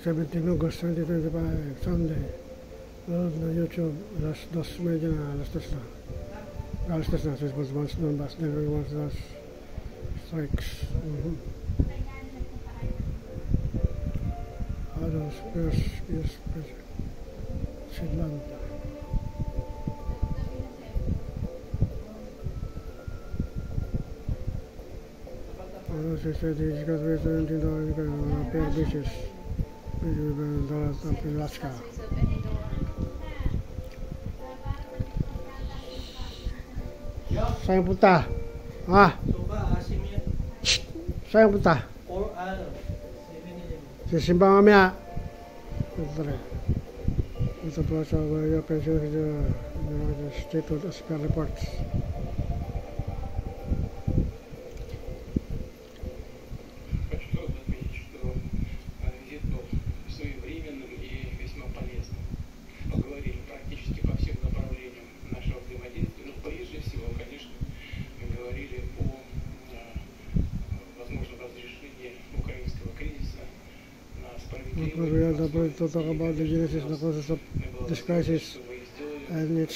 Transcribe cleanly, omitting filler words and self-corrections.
17 August 2025, Sunday. Nanood na YouTube, alas 2:30 na, alas 3 na. Alas 3 na, so once noon, bus delivery once na strikes. Others, yes, Finland. She said he's got $17 on a pair of beaches. $20 up in Alaska. Saan punta? Ha? Saan punta? Sa simba mamaya. Ito po sa pension sa State of Oscar reports. We are going to talk about the genesis, the causes of this crisis and its